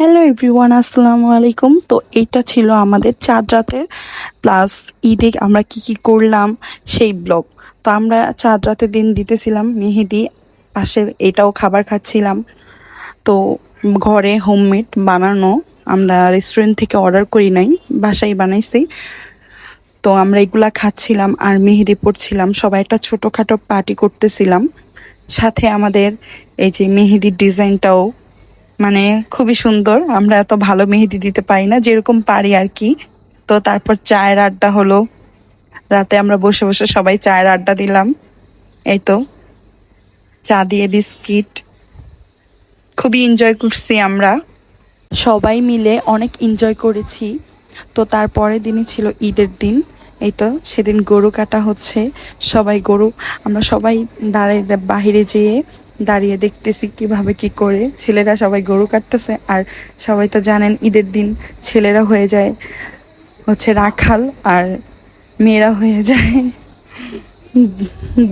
Hello everyone, আসসালামু আলাইকুম। তো এইটা ছিল আমাদের চাঁদ রাতের প্লাস ঈদে আমরা কি কি করলাম সেই ব্লগ। তো আমরা চাঁদ রাতের দিন দিতেছিলাম মেহেদি, পাশে এটাও খাবার খাচ্ছিলাম। তো ঘরে হোমমেড বানানো, আমরা রেস্টুরেন্ট থেকে অর্ডার করি নাই, বাসায় বানাইছি। তো আমরা এগুলা খাচ্ছিলাম আর মেহেদি পড়ছিলাম, সবাই একটা ছোটোখাটো পার্টি করতেছিলাম। সাথে আমাদের এই যে মেহেদির ডিজাইনটাও মানে খুবই সুন্দর। আমরা এত ভালো মেহেদি দিতে পারি না, যেরকম পারি আর কি। তো তারপর চায়ের আড্ডা হলো, রাতে আমরা বসে বসে সবাই চায়ের আড্ডা দিলাম। এই তো চা দিয়ে বিস্কিট, খুবই এনজয় করছি আমরা সবাই মিলে, অনেক এনজয় করেছি। তো তারপরের দিনই ছিল ঈদের দিন। এই তো সেদিন গরু কাটা হচ্ছে, সবাই গরু, আমরা সবাই দাঁড়িয়ে বাহিরে যেয়ে দাঁড়িয়ে দেখতেছি কিভাবে কি করে ছেলেরা সবাই গরু কাটতেছে। আর সবাই তো জানেন ঈদের দিন ছেলেরা হয়ে যায় হচ্ছে রাখাল, আর মেয়েরা হয়ে যায়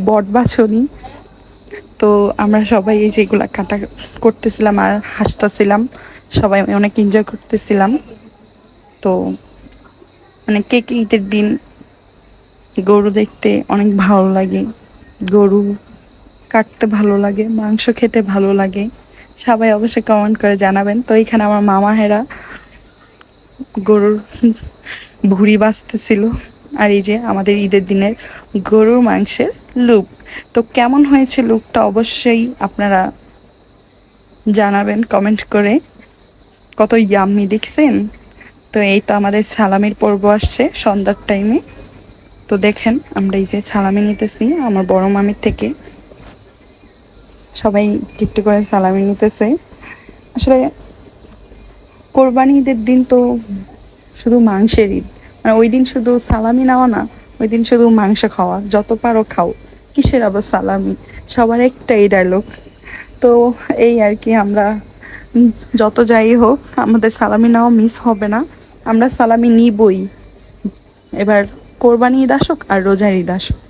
বট বাছনি। তো আমরা সবাই এই যেগুলা কাটা করতেছিলাম আর হাসতেছিলাম, সবাই অনেক এনজয় করতেছিলাম। তো মানে কে কে ঈদের দিন গরু দেখতে অনেক ভালো লাগে, গরু কাটতে ভালো লাগে, মাংস খেতে ভালো লাগে, সবাই অবশ্যই কমেন্ট করে জানাবেন। তো এইখানে আমার মামা হেরা গরুর ভুঁড়ি বাছতেছিল। আর এই যে আমাদের ঈদের দিনের গরুর মাংসের লুক। তো কেমন হয়েছে লুকটা অবশ্যই আপনারা জানাবেন কমেন্ট করে। কত ইয়াম্মি দেখছেন। তো এই তো আমাদের সালামির পর্ব আসছে সন্ধ্যার টাইমে। তো দেখেন আমরা এই যে সালামি নিতেছি আমার বড় মামির থেকে, সবাই একটু করে সালামি নিতেছে। আসলে কোরবানি ঈদের দিন তো শুধু মাংসের ঈদ, মানে ওই দিন শুধু সালামি নেওয়া না, ওই দিন শুধু মাংস খাওয়া, যত পারো খাও, কিসের আবার সালামি, সবার একটাই ডায়লগ। তো এই আর কি, আমরা যত যাই হোক আমাদের সালামি নেওয়া মিস হবে না, আমরা সালামি নিবই। এবার কোরবানি ঈদ আসুক আর রোজার ঈদ আসুক,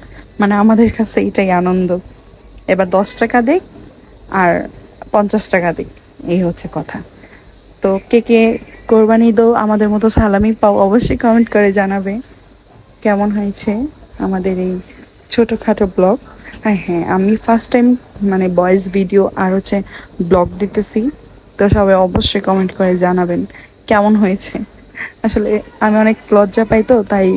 মানে আমাদের কাছে এটাই আনন্দ। এবার 10 টাকা দিক আর 50 টাকা দিক, এই হচ্ছে কথা। তো কে কে কোরবানি ঈদও আমাদের মতো সালামি পাও অবশ্যই কমেন্ট করে জানাবে কেমন হয়েছে আমাদের এই ছোটোখাটো ব্লগ। আর হ্যাঁ, আমি ফার্স্ট টাইম মানে ভয়েস ভিডিও আর হচ্ছে ব্লগ দিতেছি। তো সবাই অবশ্যই কমেন্ট করে জানাবেন কেমন হয়েছে। আসলে আমি অনেক লজ্জা পাই, তো তাই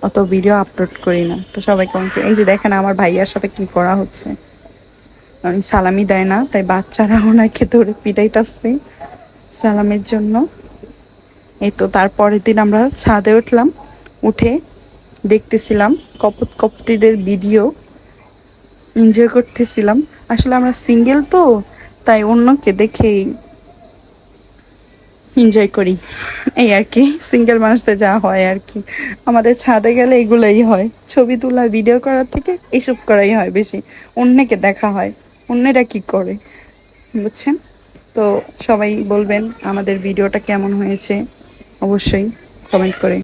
অত ভিডিও আপলোড করি না। তো সবাই কমেন্ট করে, এই যে দেখেন আমার ভাইয়ার সাথে কি করা হচ্ছে, সালামি দেয় না তাই বাচ্চারা ওনাকে ধরে পিটাইতেছে সালামের জন্য। এই তো তারপরের দিন আমরা ছাদে উঠলাম, উঠে দেখতেছিলাম কপত কপতিদের ভিডিও, এনজয় করতেছিলাম। আসলে আমরা সিঙ্গেল তো, তাই অন্যকে দেখেই এনজয় করি, এই আর কি। সিঙ্গেল মানুষদের যা হয় আর কি, আমাদের ছাদে গেলে এগুলোই হয়, ছবি তোলা ভিডিও করার থেকে এইসব করাই হয় বেশি, অন্যকে দেখা হয় অন্যেরা কি করে, বুঝছেন। তো সবাই বলবেন আমাদের ভিডিওটা কেমন হয়েছে অবশ্যই কমেন্ট করে।